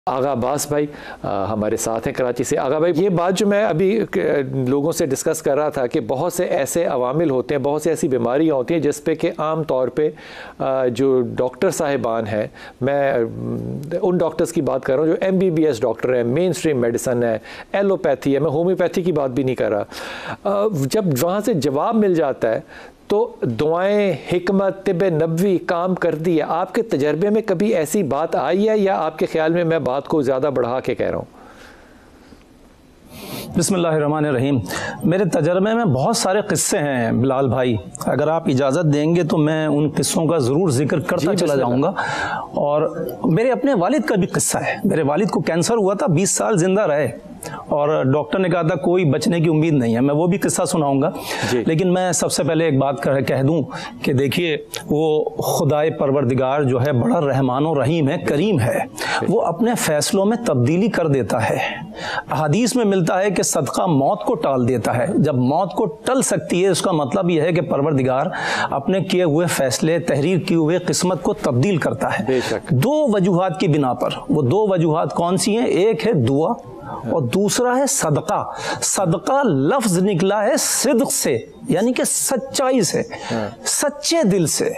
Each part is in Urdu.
آغا عباس بھائی ہمارے ساتھ ہیں کراچی سے. آغا بھائی، یہ بات جو میں ابھی لوگوں سے ڈسکس کر رہا تھا کہ بہت سے ایسے عوامل ہوتے ہیں، بہت سے ایسی بیماریاں ہوتی ہیں جس پہ کہ عام طور پہ جو ڈاکٹر صاحبان ہیں، میں ان ڈاکٹرز کی بات کر رہا ہوں جو MBBS ڈاکٹر ہیں، مین اسٹریم میڈیسن ہے، ایلوپیتھی ہے، میں ہومیوپیتھی کی بات بھی نہیں کر رہا. جب وہاں سے جواب مل جاتا ہے تو دعائیں، حکمت، طب نبوی کام کرتی ہے. آپ کے تجربے میں کبھی ایسی بات آئی ہے یا آپ کے خیال میں بات کو زیادہ بڑھا کے کہہ رہا ہوں؟ بسم اللہ الرحمن الرحیم. میرے تجربے میں بہت سارے قصے ہیں بلال بھائی، اگر آپ اجازت دیں گے تو میں ان قصوں کا ضرور ذکر کرتا چلا جاؤں گا. اور میرے اپنے والد کا بھی قصہ ہے. میرے والد کو کینسر ہوا تھا، 20 سال زندہ رہے اور ڈاکٹر نے کہا تھا کوئی بچنے کی امید نہیں ہے. میں وہ بھی قصہ سناؤں گا، لیکن میں سب سے پہلے ایک بات کہہ دوں کہ دیکھیے، وہ خدائے پروردگار جو ہے بڑا رحمان و رحیم ہے، کریم ہے. وہ اپنے فیصلوں میں تبدیلی کر دیتا ہے. احادیث میں ملتا ہے کہ صدقہ موت کو ٹال دیتا ہے. جب موت کو ٹل سکتی ہے اس کا مطلب یہ ہے کہ پروردگار اپنے کیے ہوئے فیصلے، تحریر کیے ہوئے قسمت کو تبدیل کرتا ہے. 2 وجوہات کی بنا پر. وہ 2 وجوہات کون سی ہیں؟ ایک ہے دعا اور دوسرا ہے صدقہ. صدقہ لفظ نکلا ہے صدق سے، یعنی کہ سچائی سے، سچے دل سے،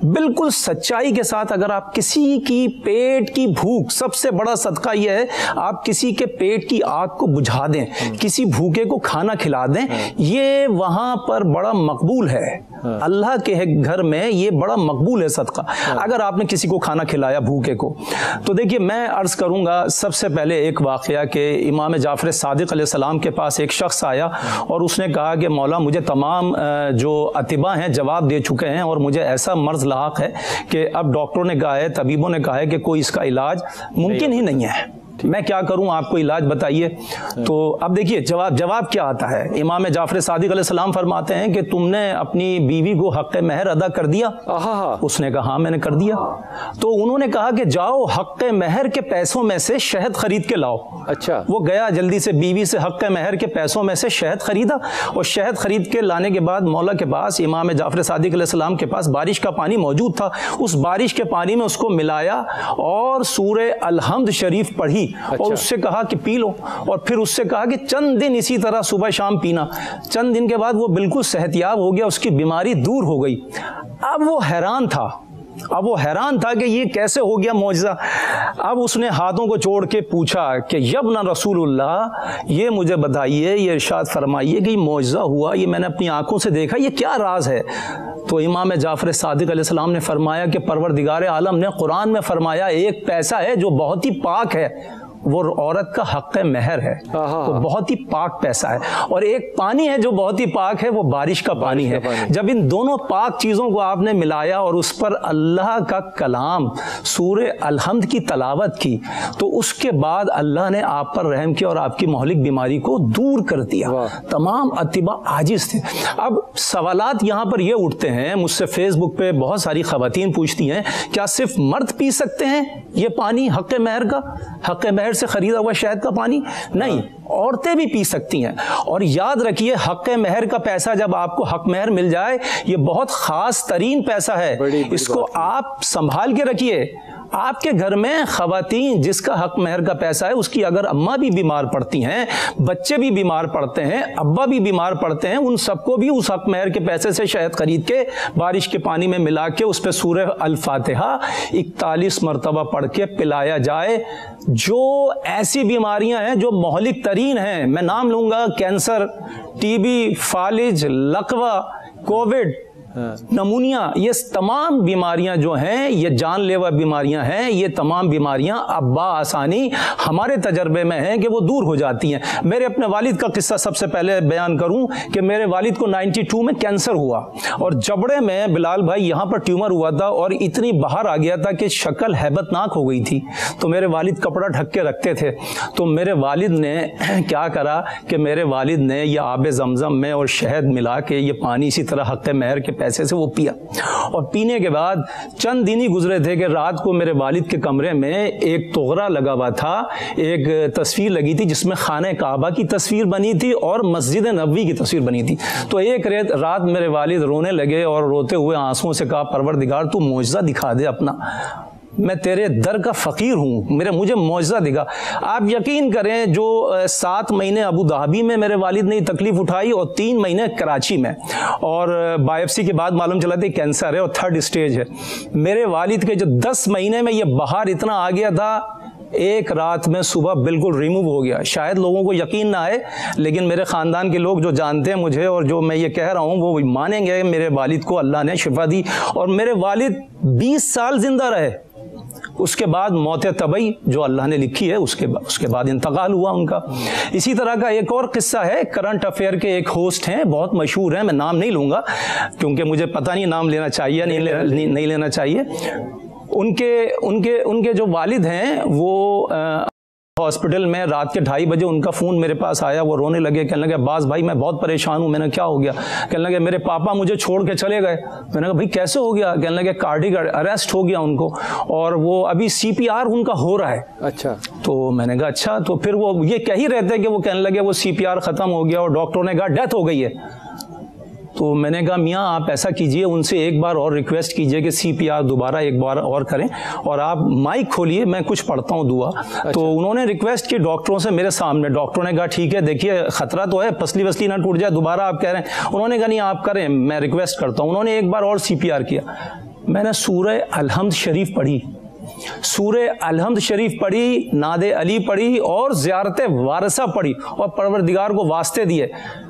بالکل سچائی کے ساتھ. اگر آپ کسی کی پیٹ کی بھوک، سب سے بڑا صدقہ یہ ہے آپ کسی کے پیٹ کی آگ کو بجھا دیں، کسی بھوکے کو کھانا کھلا دیں، یہ وہاں پر بڑا مقبول ہے. اللہ کے گھر میں یہ بڑا مقبول ہے صدقہ. اگر آپ نے کسی کو کھانا کھلایا بھوکے کو، تو دیکھیے میں عرض کروں گا سب سے پہلے ایک واقعہ کہ امام جعفر صادق علیہ السلام کے پاس ایک شخص آیا اور اس نے کہا کہ مولا مجھے تمام جو اطباء ہیں جواب دے چکے ہیں اور مجھے ایسا مرض لاحق ہے کہ اب ڈاکٹروں نے کہا ہے، طبیبوں نے کہا ہے کہ کوئی اس کا علاج ممکن ہی نہیں ہے. میں کیا کروں، آپ کو علاج بتائیے. تو اب دیکھیے جواب کیا آتا ہے. امام جعفر صادق علیہ السلام فرماتے ہیں کہ تم نے اپنی بیوی کو حق مہر ادا کر دیا؟ اس نے کہا ہاں میں نے کر دیا. تو انہوں نے کہا کہ جاؤ حق مہر کے پیسوں میں سے شہد خرید کے لاؤ. اچھا. وہ گیا جلدی سے بیوی سے حق مہر کے پیسوں میں سے شہد خریدا اور شہد خرید کے لانے کے بعد مولا کے پاس، امام جعفر صادق علیہ السلام کے پاس بارش کا پانی موجود تھا. اس بارش کے پانی میں اس کو ملایا اور سورہ الحمد شریف پڑھی اور اس سے کہا کہ پی لو، اور پھر اس سے کہا کہ چند دن اسی طرح صبح شام پینا. چند دن کے بعد وہ بالکل صحت یاب ہو گیا، اس کی بیماری دور ہو گئی. اب وہ حیران تھا کہ یہ کیسے ہو گیا معجزہ. اب اس نے ہاتھوں کو جوڑ کے پوچھا کہ یبن رسول اللہ، یہ مجھے بتائیے، یہ ارشاد فرمائیے کہ یہ معجزہ ہوا، یہ میں نے اپنی آنکھوں سے دیکھا، یہ کیا راز ہے؟ تو امام جعفر صادق علیہ السلام نے فرمایا کہ پروردگار عالم نے قرآن میں فرمایا ایک پیسہ ہے جو بہت ہی پاک ہے، وہ عورت کا حق مہر ہے، تو بہت ہی پاک پیسہ ہے. اور ایک پانی ہے جو بہت ہی پاک ہے، وہ بارش کا پانی ہے. جب ان دونوں پاک چیزوں کو آپ نے ملایا اور اس پر اللہ کا کلام سورہ الحمد کی تلاوت کی، تو اس کے بعد اللہ نے آپ پر رحم کیا اور آپ کی مہلک بیماری کو دور کر دیا. تمام اطباء عاجز تھے. اب سوالات یہاں پر یہ اٹھتے ہیں، مجھ سے فیس بک پہ بہت ساری خواتین پوچھتی ہیں کیا صرف مرد پی سکتے ہیں یہ پانی حق مہر کا، حق مہر سے خریدا ہوا شہد کا پانی؟ نہیں، عورتیں بھی پی سکتی ہیں. اور یاد رکھیے حق مہر کا پیسہ جب آپ کو حق مہر مل جائے، یہ بہت خاص ترین پیسہ ہے، اس کو آپ سنبھال کے رکھیے. آپ کے گھر میں خواتین جس کا حق مہر کا پیسہ ہے، اس کی اگر اماں بھی بیمار پڑتی ہیں، بچے بھی بیمار پڑتے ہیں، ابا بھی بیمار پڑتے ہیں، ان سب کو بھی اس حق مہر کے پیسے سے شہد خرید کے بارش کے پانی میں ملا کے اس پہ سورہ الفاتحہ 41 مرتبہ پڑھ کے پلایا جائے. جو ایسی بیماریاں ہیں جو مہلک ترین ہیں، میں نام لوں گا، کینسر، TB، فالج، لقوہ، کووڈ، نمونیا، یہ تمام بیماریاں جو ہیں یہ جان لیوا بیماریاں ہیں. یہ تمام بیماریاں اب بآسانی ہمارے تجربے میں ہیں کہ وہ دور ہو جاتی ہیں. میرے اپنے والد کا قصہ سب سے پہلے بیان کروں کہ میرے والد کو 92 میں کینسر ہوا اور جبڑے میں بلال بھائی یہاں پر ٹیومر ہوا تھا اور اتنی باہر آ گیا تھا کہ شکل ہیبت ناک ہو گئی تھی. تو میرے والد کپڑا ڈھک کے رکھتے تھے. تو میرے والد نے کیا کرا کہ میرے والد نے یہ آب زمزم میں اور شہد ملا کے یہ پانی اسی طرح حق مہر کے پیسے سے وہ پیا. اور پینے کے بعد چند دن ہی گزرے تھے کہ رات کو میرے والد کے کمرے میں ایک تغرا لگا ہوا تھا، ایک تصویر لگی تھی جس میں خانہ کعبہ کی تصویر بنی تھی اور مسجد نبوی کی تصویر بنی تھی. تو ایک رات میرے والد رونے لگے اور روتے ہوئے آنسوؤں سے کہا پروردگار تو معجزہ دکھا دے اپنا. میں تیرے در کا فقیر ہوں، مجھے معجزہ دکھا۔ آپ یقین کریں جو 7 مہینے ابو ظہبی میں میرے والد نے تکلیف اٹھائی اور 3 مہینے کراچی میں، اور بایوپسی کے بعد معلوم چلا تھا کینسر ہے اور 3rd اسٹیج ہے۔ میرے والد کے جو 10 مہینے میں یہ بہار اتنا آ گیا تھا، ایک رات میں صبح بالکل ریموو ہو گیا۔ شاید لوگوں کو یقین نہ آئے، لیکن میرے خاندان کے لوگ جو جانتے ہیں مجھے اور جو میں یہ کہہ رہا ہوں وہ مانیں گے، میرے والد کو اللہ نے شفا دی اور میرے والد 20 سال زندہ رہے۔ اس کے بعد موت طبعی جو اللہ نے لکھی ہے اس کے بعد انتقال ہوا ان کا۔ اسی طرح کا ایک اور قصہ ہے، کرنٹ افیئر کے ایک ہوسٹ ہیں، بہت مشہور ہیں، میں نام نہیں لوں گا کیونکہ مجھے پتہ نہیں نام لینا چاہیے نہیں لینا چاہیے۔ ان کے جو والد ہیں وہ ہاسپٹل میں رات کے 2:30 بجے ان کا فون میرے پاس آیا، وہ رونے لگے، کہنے لگے عباس بھائی میں بہت پریشان ہوں۔ میں نے کیا ہو گیا؟ کہنے لگے میرے پاپا مجھے چھوڑ کے چلے گئے۔ میں نے کہا بھائی کیسے ہو گیا؟ کہنے لگے کارڈیک اریسٹ ہو گیا ان کو اور وہ ابھی CPR ان کا ہو رہا ہے۔ اچھا، تو میں نے کہا اچھا، تو پھر وہ یہ کہہ ہی رہتے کہ وہ کہنے لگے وہ CPR ختم ہو گیا اور ڈاکٹروں نے کہا ڈیتھ ہو گئی ہے۔ تو میں نے کہا میاں آپ ایسا کیجئے، ان سے ایک بار اور ریکویسٹ کیجئے کہ CPR دوبارہ ایک بار اور کریں اور آپ مائک کھولیے، میں کچھ پڑھتا ہوں دعا۔ تو انہوں نے ریکویسٹ کی ڈاکٹروں سے میرے سامنے، ڈاکٹروں نے کہا ٹھیک ہے دیکھیے خطرہ تو ہے، پسلی وسلی نہ ٹوٹ جائے، دوبارہ آپ کہہ رہے ہیں۔ انہوں نے کہا نہیں آپ کریں، میں ریکویسٹ کرتا ہوں۔ انہوں نے ایک بار اور CPR کیا۔ میں نے سورہ الحمد شریف پڑھی، سورہ الحمد شریف پڑھی، ناد علی پڑھی اور زیارت وارثہ پڑھی اور پروردگار کو واسطے دیے۔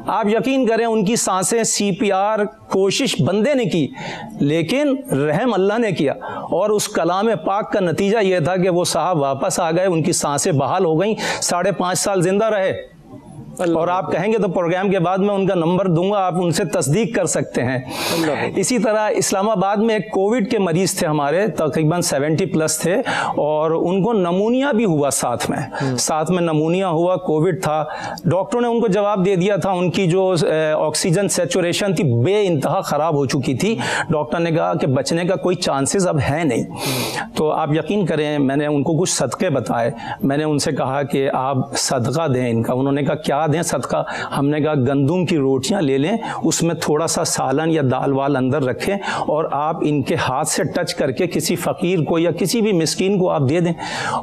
آپ یقین کریں ان کی سانسیں CPR کوشش بندے نے کی لیکن رحم اللہ نے کیا، اور اس کلام پاک کا نتیجہ یہ تھا کہ وہ صاحب واپس آ گئے، ان کی سانسیں بحال ہو گئیں، 5.5 سال زندہ رہے۔ اور آپ کہیں گے تو پروگرام کے بعد میں ان کا نمبر دوں گا، آپ ان سے تصدیق کر سکتے ہیں۔ اسی طرح اسلام آباد میں ایک کووڈ کے مریض تھے ہمارے، تقریباً 70+ تھے اور ان کو نمونیا بھی ہوا، ساتھ میں نمونیا ہوا، کووڈ تھا۔ ڈاکٹروں نے ان کو جواب دے دیا تھا، ان کی جو آکسیجن سیچوریشن تھی بے انتہا خراب ہو چکی تھی، ڈاکٹر نے کہا کہ بچنے کا کوئی چانسز اب ہے نہیں۔ تو آپ یقین کریں میں نے ان کو کچھ صدقے بتائے، میں نے ان سے کہا کہ آپ صدقہ دیں ان کا۔ انہوں نے کہا کیا دیں صدقہ؟ ہم نے کہا گندم کی روٹیاں لے لیں، اس میں تھوڑا سا سالن یا دال وال اندر رکھیں اور آپ ان کے ہاتھ سے ٹچ کر کے کسی فقیر کو یا کسی بھی مسکین کو آپ دے دیں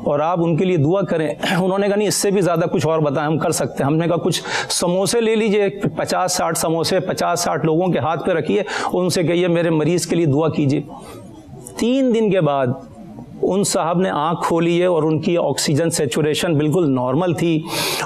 اور آپ ان کے لیے دعا کریں۔ انہوں نے کہا نہیں اس سے بھی زیادہ کچھ اور بتائیں، ہم کر سکتے ہیں۔ ہم نے کہا کچھ سموسے لے لیجئے، 50-60 سموسے 50-60 لوگوں کے ہاتھ پہ رکھیے، ان سے کہیے میرے مریض کے لیے دعا کیجئے۔ 3 دن کے بعد ان صاحب نے آنکھ کھولی ہے اور ان کی آکسیجن سیچوریشن بالکل نارمل تھی،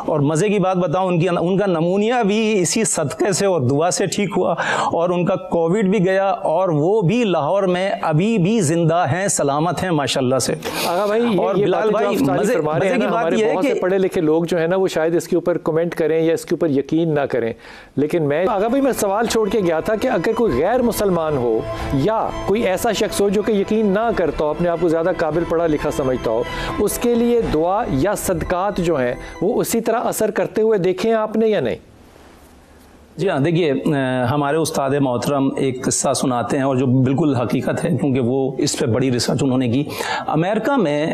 اور مزے کی بات بتاؤں ان کا نمونیا بھی اسی صدقے سے اور دعا سے ٹھیک ہوا اور ان کا کووڈ بھی گیا اور وہ بھی لاہور میں ابھی بھی زندہ ہیں، سلامت ہیں ماشاءاللہ سے۔ آغا بھائی اور بلال بھائی مزے کی بات یہ ہے کہ پڑھے لکھے لوگ جو ہیں نا وہ شاید اس کے اوپر کمنٹ کریں یا اس کے اوپر یقین نہ کریں، لیکن آغا بھائی میں سوال چھوڑ کے گیا تھا کہ اگر کوئی غیر مسلمان ہو یا کوئی ایسا شخص ہو جو کہ یقین نہ کرتا ہو، اپنے آپ کو زیادہ قابل پڑھا لکھا سمجھتا ہو، اس کے لیے دعا یا صدقات جو ہیں وہ اسی طرح اثر کرتے ہوئے دیکھیں آپ نے یا نہیں؟ جی ہاں، دیکھیے ہمارے استاد محترم ایک قصہ سناتے ہیں اور جو بالکل حقیقت ہے کیونکہ وہ اس پہ بڑی ریسرچ انہوں نے کی۔ امریکہ میں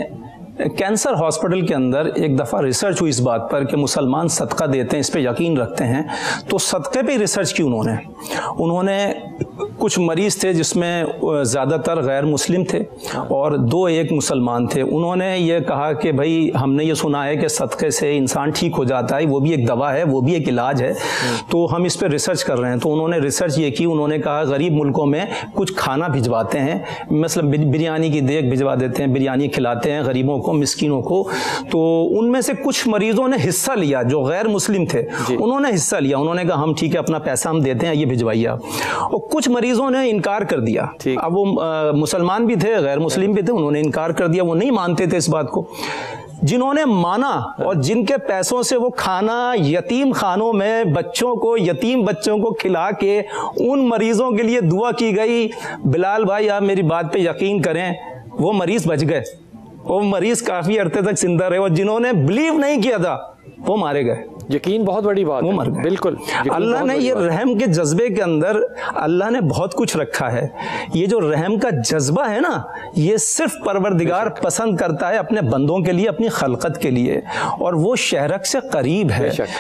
کینسر ہاسپٹل کے اندر ایک دفعہ ریسرچ ہوئی اس بات پر کہ مسلمان صدقہ دیتے ہیں، اس پہ یقین رکھتے ہیں، تو صدقے پہ ریسرچ کی انہوں نے کچھ مریض تھے جس میں زیادہ تر غیر مسلم تھے اور 2-1 مسلمان تھے۔ انہوں نے یہ کہا کہ بھائی ہم نے یہ سنا ہے کہ صدقے سے انسان ٹھیک ہو جاتا ہے، وہ بھی ایک دوا ہے، وہ بھی ایک علاج ہے، تو ہم اس پہ ریسرچ کر رہے ہیں۔ تو انہوں نے ریسرچ یہ کی، انہوں نے کہا غریب ملکوں میں کچھ کھانا بھجواتے ہیں، مثلا بریانی کی دیگ بھجوا دیتے ہیں، بریانی کھلاتے ہیں غریبوں کو، مسکینوں کو۔ تو ان میں سے کچھ مریضوں نے حصہ لیا جو غیر مسلم تھے، انہوں نے حصہ لیا، انہوں نے کہا ہم ٹھیک ہے اپنا پیسہ ہم دیتے ہیں، یہ بھجوائیے آپ۔ اور کچھ مریضوں نے انکار کر دیا، اب وہ مسلمان بھی تھے غیر مسلم بھی تھے، انہوں نے انکار کر دیا، وہ نہیں مانتے تھے اس بات کو۔ جنہوں نے مانا اور جن کے پیسوں سے وہ کھانا یتیم خانوں میں یتیم بچوں کو کھلا کے ان مریضوں کے لیے دعا کی گئی، بلال بھائی آپ میری بات پہ یقین کریں وہ مریض بچ گئے، وہ مریض کافی عرصے تک زندہ رہے، اور جنہوں نے بلیو نہیں کیا تھا وہ مارے گئے۔ یقین بہت بڑی بات ہے، بالکل اللہ نے یہ رحم کے جذبے کے اندر اللہ نے بہت کچھ رکھا ہے۔ یہ جو رحم کا جذبہ ہے نا، یہ صرف پروردگار پسند کرتا ہے اپنے بندوں کے لیے، اپنی خلقت کے لیے، اور وہ شہرک سے قریب ہے۔